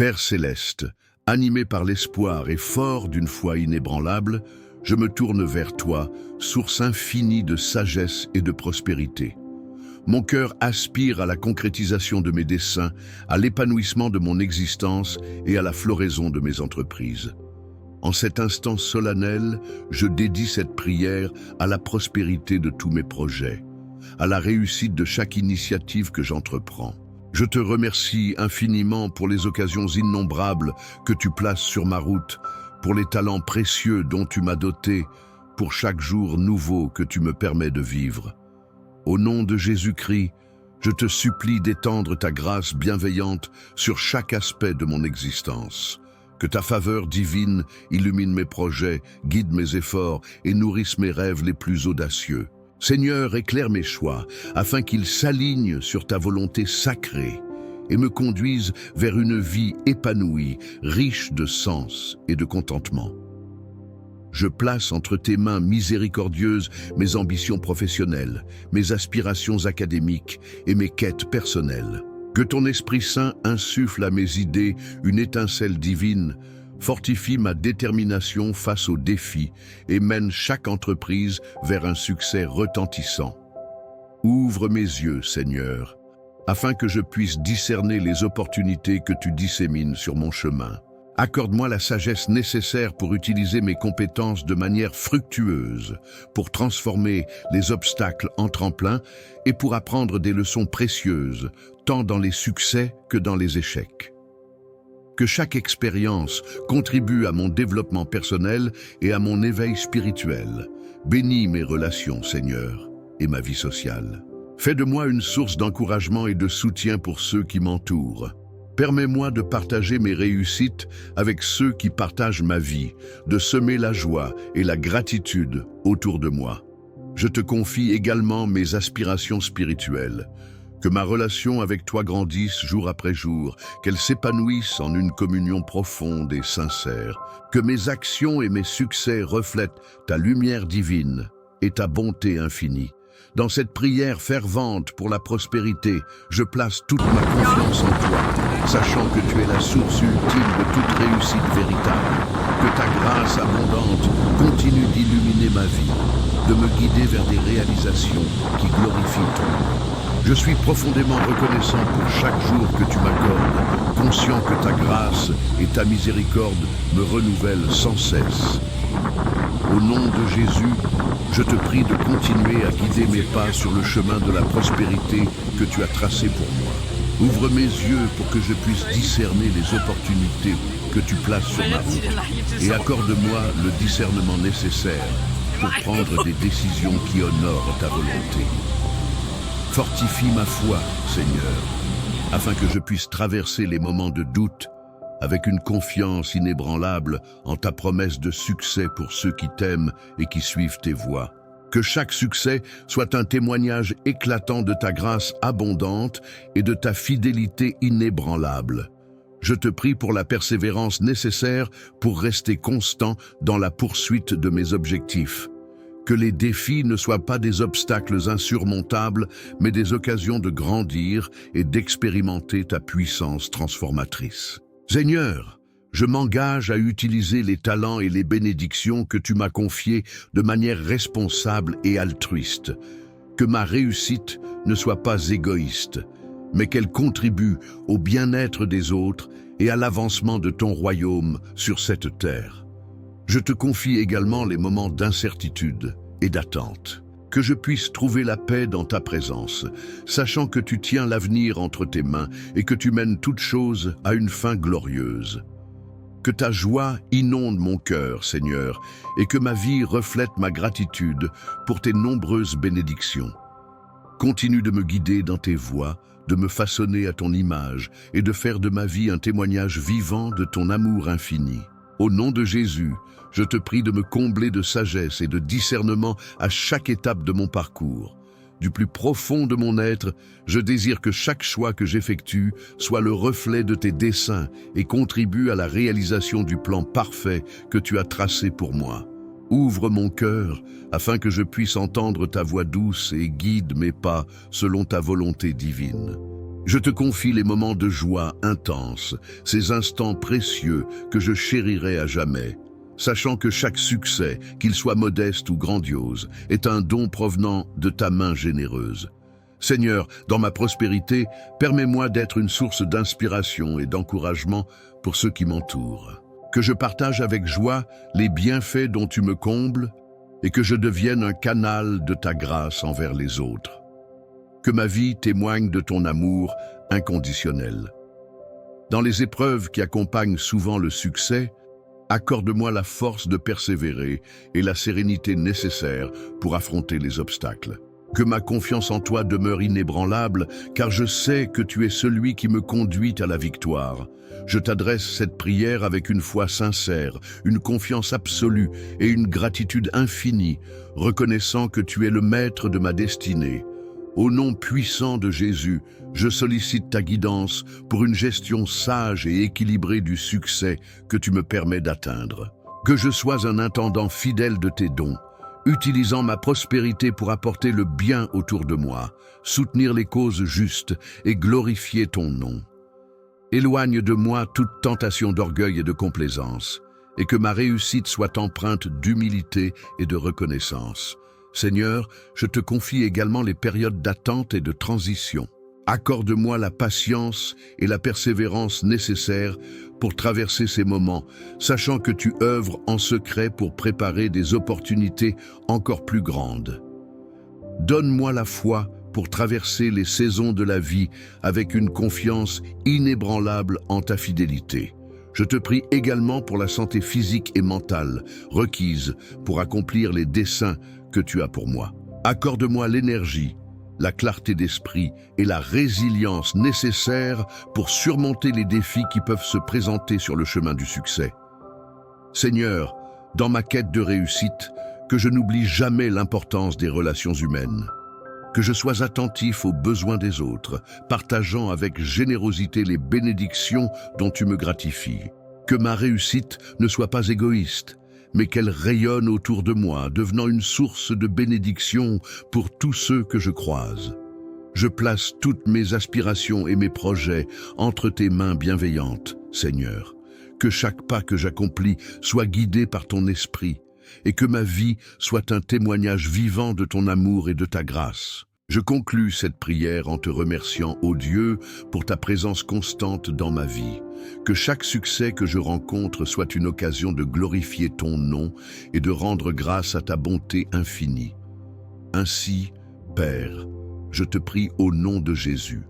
Père céleste, animé par l'espoir et fort d'une foi inébranlable, je me tourne vers toi, source infinie de sagesse et de prospérité. Mon cœur aspire à la concrétisation de mes desseins, à l'épanouissement de mon existence et à la floraison de mes entreprises. En cet instant solennel, je dédie cette prière à la prospérité de tous mes projets, à la réussite de chaque initiative que j'entreprends. Je te remercie infiniment pour les occasions innombrables que tu places sur ma route, pour les talents précieux dont tu m'as doté, pour chaque jour nouveau que tu me permets de vivre. Au nom de Jésus-Christ, je te supplie d'étendre ta grâce bienveillante sur chaque aspect de mon existence. Que ta faveur divine illumine mes projets, guide mes efforts et nourrisse mes rêves les plus audacieux. Seigneur, éclaire mes choix, afin qu'ils s'alignent sur ta volonté sacrée et me conduisent vers une vie épanouie, riche de sens et de contentement. Je place entre tes mains miséricordieuses mes ambitions professionnelles, mes aspirations académiques et mes quêtes personnelles. Que ton Esprit Saint insuffle à mes idées une étincelle divine, fortifie ma détermination face aux défis et mène chaque entreprise vers un succès retentissant. Ouvre mes yeux, Seigneur, afin que je puisse discerner les opportunités que tu dissémines sur mon chemin. Accorde-moi la sagesse nécessaire pour utiliser mes compétences de manière fructueuse, pour transformer les obstacles en tremplins et pour apprendre des leçons précieuses, tant dans les succès que dans les échecs. Que chaque expérience contribue à mon développement personnel et à mon éveil spirituel. Bénis mes relations, Seigneur, et ma vie sociale. Fais de moi une source d'encouragement et de soutien pour ceux qui m'entourent. Permets-moi de partager mes réussites avec ceux qui partagent ma vie, de semer la joie et la gratitude autour de moi. Je te confie également mes aspirations spirituelles. Que ma relation avec toi grandisse jour après jour, qu'elle s'épanouisse en une communion profonde et sincère. Que mes actions et mes succès reflètent ta lumière divine et ta bonté infinie. Dans cette prière fervente pour la prospérité, je place toute ma confiance en toi, sachant que tu es la source ultime de toute réussite véritable. Que ta grâce abondante continue d'illuminer ma vie, de me guider vers des réalisations qui glorifient ton nom. Je suis profondément reconnaissant pour chaque jour que tu m'accordes, conscient que ta grâce et ta miséricorde me renouvellent sans cesse. Au nom de Jésus, je te prie de continuer à guider mes pas sur le chemin de la prospérité que tu as tracé pour moi. Ouvre mes yeux pour que je puisse discerner les opportunités que tu places sur ma route et accorde-moi le discernement nécessaire pour prendre des décisions qui honorent ta volonté. Fortifie ma foi, Seigneur, afin que je puisse traverser les moments de doute avec une confiance inébranlable en ta promesse de succès pour ceux qui t'aiment et qui suivent tes voies. Que chaque succès soit un témoignage éclatant de ta grâce abondante et de ta fidélité inébranlable. Je te prie pour la persévérance nécessaire pour rester constant dans la poursuite de mes objectifs. Que les défis ne soient pas des obstacles insurmontables, mais des occasions de grandir et d'expérimenter ta puissance transformatrice. Seigneur, je m'engage à utiliser les talents et les bénédictions que tu m'as confiés de manière responsable et altruiste. Que ma réussite ne soit pas égoïste, mais qu'elle contribue au bien-être des autres et à l'avancement de ton royaume sur cette terre. Je te confie également les moments d'incertitude et d'attente. Que je puisse trouver la paix dans ta présence, sachant que tu tiens l'avenir entre tes mains et que tu mènes toutes choses à une fin glorieuse. Que ta joie inonde mon cœur, Seigneur, et que ma vie reflète ma gratitude pour tes nombreuses bénédictions. Continue de me guider dans tes voies, de me façonner à ton image et de faire de ma vie un témoignage vivant de ton amour infini. Au nom de Jésus, je te prie de me combler de sagesse et de discernement à chaque étape de mon parcours. Du plus profond de mon être, je désire que chaque choix que j'effectue soit le reflet de tes desseins et contribue à la réalisation du plan parfait que tu as tracé pour moi. Ouvre mon cœur afin que je puisse entendre ta voix douce et guide mes pas selon ta volonté divine. Je te confie les moments de joie intense, ces instants précieux que je chérirai à jamais, sachant que chaque succès, qu'il soit modeste ou grandiose, est un don provenant de ta main généreuse. Seigneur, dans ma prospérité, permets-moi d'être une source d'inspiration et d'encouragement pour ceux qui m'entourent. Que je partage avec joie les bienfaits dont tu me combles et que je devienne un canal de ta grâce envers les autres. Que ma vie témoigne de ton amour inconditionnel. Dans les épreuves qui accompagnent souvent le succès, accorde-moi la force de persévérer et la sérénité nécessaire pour affronter les obstacles. Que ma confiance en toi demeure inébranlable, car je sais que tu es celui qui me conduit à la victoire. Je t'adresse cette prière avec une foi sincère, une confiance absolue et une gratitude infinie, reconnaissant que tu es le maître de ma destinée. Au nom puissant de Jésus, je sollicite ta guidance pour une gestion sage et équilibrée du succès que tu me permets d'atteindre. Que je sois un intendant fidèle de tes dons, utilisant ma prospérité pour apporter le bien autour de moi, soutenir les causes justes et glorifier ton nom. Éloigne de moi toute tentation d'orgueil et de complaisance, et que ma réussite soit empreinte d'humilité et de reconnaissance. Seigneur, je te confie également les périodes d'attente et de transition. Accorde-moi la patience et la persévérance nécessaires pour traverser ces moments, sachant que tu œuvres en secret pour préparer des opportunités encore plus grandes. Donne-moi la foi pour traverser les saisons de la vie avec une confiance inébranlable en ta fidélité. Je te prie également pour la santé physique et mentale requise pour accomplir les desseins que tu as pour moi. Accorde-moi l'énergie, la clarté d'esprit et la résilience nécessaires pour surmonter les défis qui peuvent se présenter sur le chemin du succès. Seigneur, dans ma quête de réussite, que je n'oublie jamais l'importance des relations humaines. Que je sois attentif aux besoins des autres, partageant avec générosité les bénédictions dont tu me gratifies. Que ma réussite ne soit pas égoïste, mais qu'elle rayonne autour de moi, devenant une source de bénédiction pour tous ceux que je croise. Je place toutes mes aspirations et mes projets entre tes mains bienveillantes, Seigneur. Que chaque pas que j'accomplis soit guidé par ton esprit, et que ma vie soit un témoignage vivant de ton amour et de ta grâce. Je conclus cette prière en te remerciant, ô Dieu, pour ta présence constante dans ma vie. Que chaque succès que je rencontre soit une occasion de glorifier ton nom et de rendre grâce à ta bonté infinie. Ainsi, Père, je te prie au nom de Jésus,